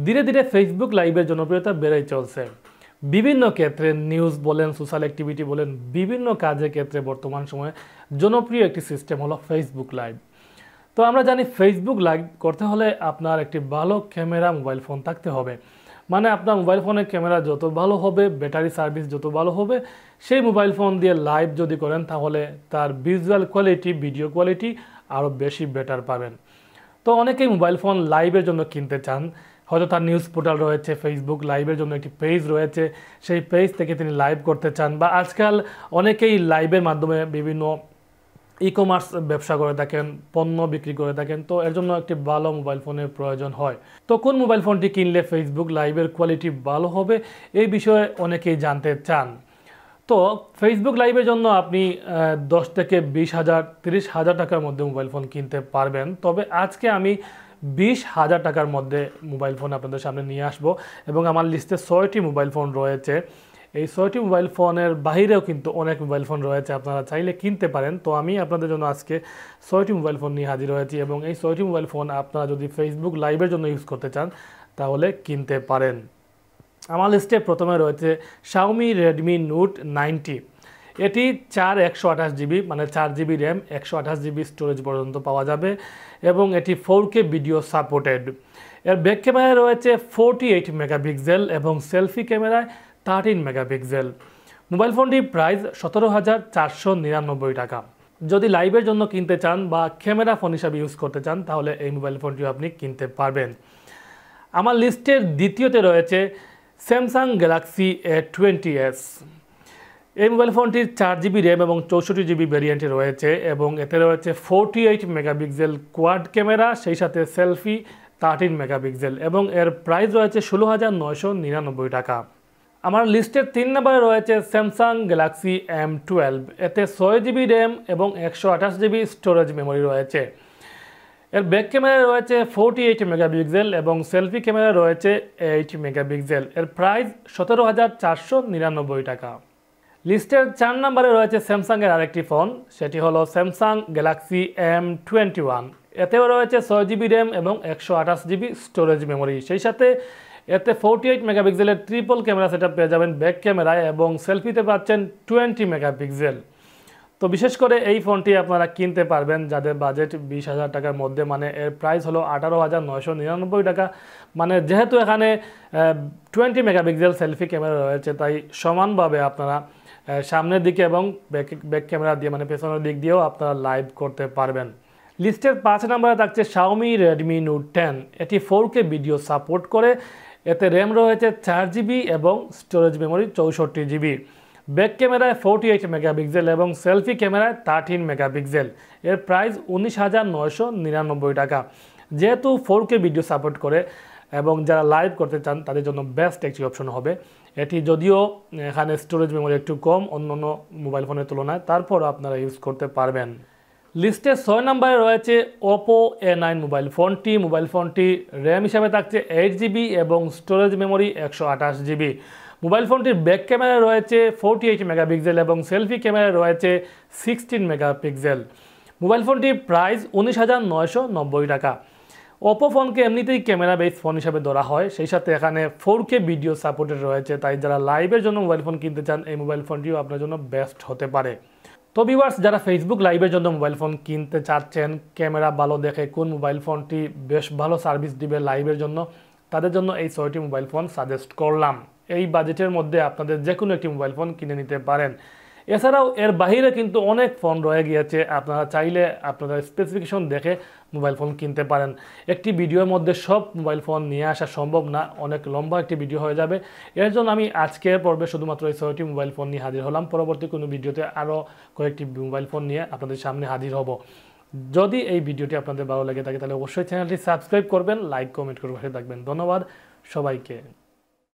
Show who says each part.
Speaker 1: ধীরে ধীরে ফেসবুক লাইভের জনপ্রিয়তা বেড়েই চলছে। বিভিন্ন ক্ষেত্রে নিউজ বলেন, সোশ্যাল অ্যাক্টিভিটি বলেন, বিভিন্ন কাজের ক্ষেত্রে বর্তমান সময়ে জনপ্রিয় একটি সিস্টেম হলো ফেসবুক লাইভ। তো আমরা জানি ফেসবুক লাইভ করতে হলে আপনার একটি ভালো ক্যামেরা মোবাইল ফোন থাকতে হবে। মানে আপনার মোবাইল ফোনের ক্যামেরা যত ভালো হবে, ব্যাটারি সার্ভিস যত ভালো হবে, সেই মোবাইল ফোন দিয়ে লাইভ যদি করেন তাহলে তার ভিজুয়াল কোয়ালিটি, ভিডিও কোয়ালিটি আরও বেশি বেটার পাবেন। তো অনেকেই মোবাইল ফোন লাইভের জন্য কিনতে চান, হয়তো তার নিউজ পোর্টাল রয়েছে, ফেসবুক লাইভের জন্য একটি পেজ রয়েছে, সেই পেজ থেকে তিনি লাইভ করতে চান, বা আজকাল অনেকেই লাইভের মাধ্যমে বিভিন্ন ই-কমার্স ব্যবসা করে থাকেন, পণ্য বিক্রি করে থাকেন। তো এর জন্য একটি ভালো মোবাইল ফোনের প্রয়োজন হয়। তো কোন মোবাইল ফোনটি কিনলে ফেসবুক লাইভের কোয়ালিটি ভালো হবে, এই বিষয়ে অনেকেই জানতে চান। তো ফেসবুক লাইভের জন্য আপনি 10 থেকে 20,000, 30,000 টাকার মধ্যে মোবাইল ফোন কিনতে পারবেন। তবে আজকে আমি 20,000 টাকার মধ্যে মোবাইল ফোন আপনাদের সামনে নিয়ে আসব, এবং আমার লিস্টে 6টি মোবাইল ফোন রয়েছে। এই 6টি মোবাইল ফোনের বাহিরেও কিন্তু অনেক মোবাইল ফোন রয়েছে, আপনারা চাইলে কিনতে পারেন। তো আমি আপনাদের জন্য আজকে 6টি মোবাইল ফোন নিয়ে হাজির হয়েছি, এবং এই 6টি মোবাইল ফোন আপনারা যদি ফেসবুক লাইভের জন্য ইউজ করতে চান তাহলে কিনতে পারেন। আমার লিস্টে প্রথমে রয়েছে Xiaomi Redmi Note 90। এটি 128 জিবি, মানে 4 জিবি র্যাম, 128 জিবি স্টোরেজ পর্যন্ত পাওয়া যাবে, এবং এটি 4K ভিডিও সাপোর্টেড। এর ব্যাক ক্যামেরায় রয়েছে 48 মেগাপিক্সেল এবং সেলফি ক্যামেরায় 13 মেগাপিক্সেল। মোবাইল ফোনটির প্রাইস 17,499 টাকা। যদি লাইভের জন্য কিনতে চান বা ক্যামেরা ফোন হিসাবে ইউজ করতে চান তাহলে এই মোবাইল ফোনটিও আপনি কিনতে পারবেন। আমার লিস্টের দ্বিতীয়তে রয়েছে স্যামসাং গ্যালাক্সি A20s। এই মোবাইল ফোনটির 4 জিবি র্যাম এবং 64 জিবি ভ্যারিয়েন্টে রয়েছে, এবং এতে রয়েছে 48 মেগাপিক্সেল কোয়াড ক্যামেরা, সেই সাথে সেলফি 13 মেগাপিক্সেল, এবং এর প্রাইস রয়েছে 16,999 টাকা। আমার লিস্টের 3 নম্বরে রয়েছে স্যামসাং গ্যালাক্সি M12। এতে 6 জিবি র্যাম এবং 128 জিবি স্টোরেজ মেমোরি রয়েছে। এর ব্যাক ক্যামেরা রয়েছে 48 মেগাপিক্সেল এবং সেলফি ক্যামেরা রয়েছে 8 মেগাপিক্সেল। এর প্রাইস 17,499 টাকা। লিস্টের 4 নম্বরে রয়েছে স্যামসাংয়ের আরেকটি ফোন, সেটি হলো স্যামসাং গ্যালাক্সি M21। এতেও রয়েছে 6 জিবি র্যাম এবং 128 জিবি স্টোরেজ মেমোরি, সেই সাথে এতে 48 মেগাপিক্সেলের ট্রিপল ক্যামেরা সেটআপ পেয়ে যাবেন ব্যাক ক্যামেরায়, এবং সেলফিতে পাচ্ছেন 20 মেগাপিক্সেল। তো বিশেষ করে এই ফোনটি আপনারা কিনতে পারবেন যাদের বাজেট 20,000 টাকার মধ্যে, মানে এর প্রাইস হলো 18,999 টাকা। মানে যেহেতু এখানে 20 মেগাপিক্সেল সেলফি ক্যামেরা রয়েছে, তাই সমানভাবে আপনারা সামনের দিকে এবং ব্যাক ক্যামেরা দিয়ে, মানে পেছনের দিক দিয়েও আপনারা লাইভ করতে পারবেন। লিস্টের 5 নম্বরে থাকছে Xiaomi Redmi Note 10। এটি 4K ভিডিও সাপোর্ট করে। এতে র্যাম রয়েছে 4 জিবি এবং স্টোরেজ মেমোরি 64 জিবি। ব্যাক ক্যামেরায় 48 মেগাপিক্সেল এবং সেলফি ক্যামেরায় 13 মেগাপিক্সেল। এর প্রাইস 19,999 টাকা। যেহেতু 4K ভিডিও সাপোর্ট করে এবং যারা লাইভ করতে চান তাদের জন্য বেস্ট একটি অপশন হবে এটি। যদিও এখানে স্টোরেজ মেমোরি একটু কম অন্যান্য মোবাইল ফোনের তুলনায়, তারপরও আপনারা ইউজ করতে পারবেন। লিস্টে 6 নম্বরে রয়েছে Oppo A9 মোবাইল ফোনটি র্যাম হিসাবে থাকছে 8 জিবি এবং স্টোরেজ মেমোরি 128 জিবি। মোবাইল ফোনটির ব্যাক ক্যামেরা রয়েছে 48 মেগাপিক্সেল এবং সেলফি ক্যামেরা রয়েছে 16 মেগাপিক্সেল। মোবাইল ফোনটির প্রাইস 19,990 টাকা। Oppo ফোনকে এমনিতেই ক্যামেরা বেস ফোন হিসাবে ধরা হয়, সেই সাথে এখানে 4K ভিডিও সাপোর্টেড রয়েছে, তাই যারা লাইভের জন্য মোবাইল ফোন কিনতে চান এই মোবাইল ফোনটিও আপনার জন্য বেস্ট হতে পারে। তো ভিউয়ার্স, যারা ফেসবুক লাইভের জন্য মোবাইল ফোন কিনতে চাচ্ছেন, ক্যামেরা ভালো দেখে কোন মোবাইল ফোনটি বেশ ভালো সার্ভিস দিবে লাইভের জন্য, তাদের জন্য এই 6টি মোবাইল ফোন সাজেস্ট করলাম। এই বাজেটের মধ্যে আপনাদের যে কোনো একটি মোবাইল ফোন কিনে নিতে পারেন। এছাড়াও এর বাইরে কিন্তু অনেক ফোন রয়ে গিয়েছে, আপনারা চাইলে আপনাদের স্পেসিফিকেশন দেখে মোবাইল ফোন কিনতে পারেন। একটি ভিডিওর মধ্যে সব মোবাইল ফোন নিয়ে আসা সম্ভব না, অনেক লম্বা একটি ভিডিও হয়ে যাবে। এর জন্য আমি আজকের পর্বে শুধুমাত্র এই 6টি মোবাইল ফোন নিয়ে হাজির হলাম। পরবর্তী কোনো ভিডিওতে আরও কয়েকটি মোবাইল ফোন নিয়ে আপনাদের সামনে হাজির হব। যদি এই ভিডিওটি আপনাদের ভালো লেগে থাকে তাহলে অবশ্যই চ্যানেলটি সাবস্ক্রাইব করবেন, লাইক কমেন্ট করে পাশে থাকবেন। ধন্যবাদ সবাইকে।